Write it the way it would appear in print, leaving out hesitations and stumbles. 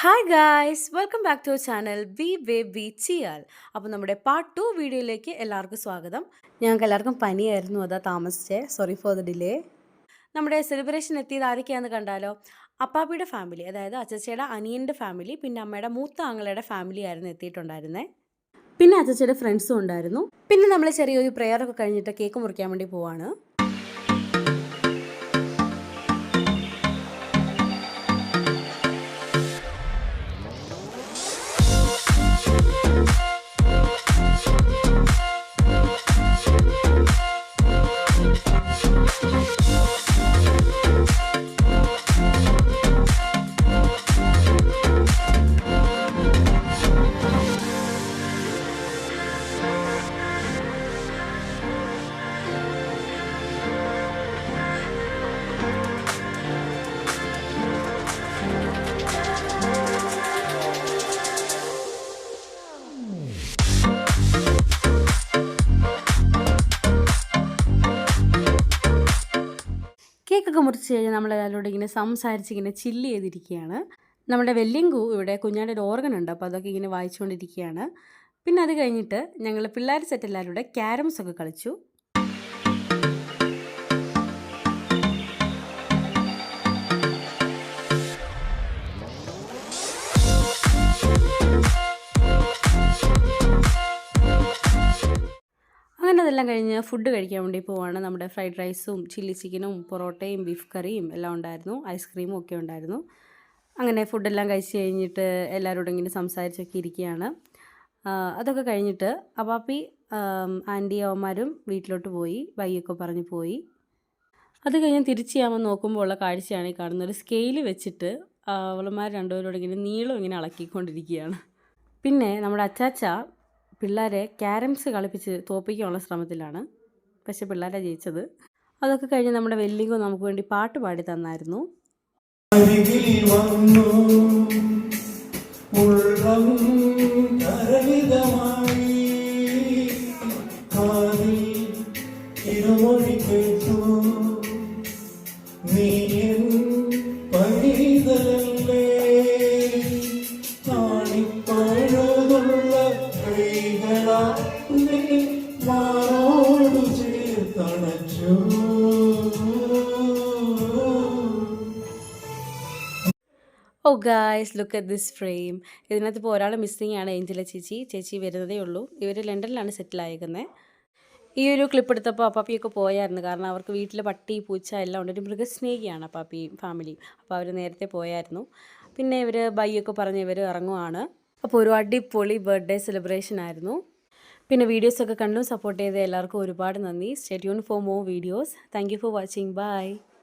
Hi guys welcome back to our channel വി വേ വി ചിയാൽ. അപ്പോൾ നമ്മുടെ പാർട്ട് 2 വീഡിയോയിലേക്ക് എല്ലാവർക്കും സ്വാഗതം. ഞങ്ങൾക്ക് എല്ലാവർക്കും പനിയായിരുന്നു, അതാ താമസിച്ചേ, സോറി ഫോർ ദ ഡിലേ. നമ്മുടെ സെലിബ്രേഷൻ എത്തിയത് ആരൊക്കെയാണെന്ന് കണ്ടാലോ. അപ്പാപ്പിയുടെ ഫാമിലി, അതായത് അച്ചച്ചയുടെ അനിയൻ്റെ ഫാമിലി, പിന്നെ അമ്മയുടെ മൂത്ത ആങ്ങളുടെ ഫാമിലി ആയിരുന്നു എത്തിയിട്ടുണ്ടായിരുന്നേ. പിന്നെ അച്ചച്ചയുടെ ഫ്രണ്ട്സും ഉണ്ടായിരുന്നു. പിന്നെ നമ്മൾ ചെറിയൊരു പ്രെയറൊക്കെ കഴിഞ്ഞിട്ട് കേക്ക് മുറിക്കാൻ വേണ്ടി പോവാണ്. കേക്കൊക്കെ മുറിച്ച് കഴിഞ്ഞാൽ നമ്മളെല്ലാവരോടും ഇങ്ങനെ സംസാരിച്ച് ഇങ്ങനെ ചില്ല് ചെയ്തിരിക്കുകയാണ്. നമ്മുടെ വെല്ലിങ്കു ഇവിടെ കുഞ്ഞാൻ്റെ ഒരു ഓർഗൻ ഉണ്ട്, അപ്പോൾ അതൊക്കെ ഇങ്ങനെ വായിച്ചുകൊണ്ടിരിക്കുകയാണ്. പിന്നെ അത് കഴിഞ്ഞിട്ട് ഞങ്ങൾ പിള്ളേർ സെറ്റ് എല്ലാവരും കൂടെ ക്യാരംസ് ഒക്കെ കളിച്ചു. അങ്ങനെ അതെല്ലാം കഴിഞ്ഞ് ഫുഡ് കഴിക്കാൻ വേണ്ടി പോവാണ്. നമ്മുടെ ഫ്രൈഡ് റൈസും ചില്ലി ചിക്കനും പൊറോട്ടയും ബീഫ് കറിയും എല്ലാം ഉണ്ടായിരുന്നു, ഐസ്ക്രീമും ഒക്കെ ഉണ്ടായിരുന്നു. അങ്ങനെ ഫുഡെല്ലാം കഴിച്ച് കഴിഞ്ഞിട്ട് എല്ലാവരോടും ഇങ്ങനെ സംസാരിച്ചൊക്കെ ഇരിക്കുകയാണ്. അതൊക്കെ കഴിഞ്ഞിട്ട് അപ്പാപ്പി ആൻറ്റി അവന്മാരും വീട്ടിലോട്ട് പോയി, ബൈയൊക്കെ പറഞ്ഞ് പോയി. അത് കഴിഞ്ഞ് തിരിച്ച് ചെയ്യാമെന്ന് നോക്കുമ്പോൾ ഉള്ള കാഴ്ചയാണ് ഈ കാണുന്നത്. ഒരു സ്കെയിൽ വെച്ചിട്ട് അവളന്മാർ രണ്ടുപേരോട് ഇങ്ങനെ നീളം ഇങ്ങനെ അളക്കിക്കൊണ്ടിരിക്കുകയാണ്. പിന്നെ നമ്മുടെ അച്ചാച്ച പിള്ളേരെ ക്യാരംസ് കളിപ്പിച്ച് തോൽപ്പിക്കാനുള്ള ശ്രമത്തിലാണ്, പക്ഷെ പിള്ളേരെ ജയിച്ചത്. അതൊക്കെ കഴിഞ്ഞ് നമ്മുടെ വെല്ലിങ്കോ നമുക്ക് വേണ്ടി പാട്ട് പാടി തന്നായിരുന്നു. Oh guys, look at this frame. ഇതിനകത്ത് ഇപ്പോൾ ഒരാൾ മിസ്സിങ് ആണ്, ഏഞ്ചല ചേച്ചി വരുന്നതേ ഉള്ളൂ. ഇവർ ലണ്ടനിലാണ് സെറ്റിലായിരിക്കുന്നത്. ഈ ഒരു ക്ലിപ്പ് എടുത്തപ്പോൾ അപ്പാപ്പിയൊക്കെ പോയായിരുന്നു, കാരണം അവർക്ക് വീട്ടിൽ പട്ടി പൂച്ച എല്ലാം ഉണ്ട്. ഒരു മൃഗസ്നേഹിയാണ് അപ്പാപ്പി ഫാമിലി, അപ്പോൾ അവർ നേരത്തെ പോയായിരുന്നു. പിന്നെ ഇവർ ബൈയൊക്കെ പറഞ്ഞ് ഇവർ ഇറങ്ങുവാണ്. അപ്പോൾ ഒരു അടിപൊളി ബർത്ത്ഡേ സെലിബ്രേഷൻ ആയിരുന്നു. പിന്നെ വീഡിയോസൊക്കെ കണ്ടും സപ്പോർട്ട് ചെയ്ത എല്ലാവർക്കും ഒരുപാട് നന്ദി. Stay tune for more videos. Thank you for watching. By.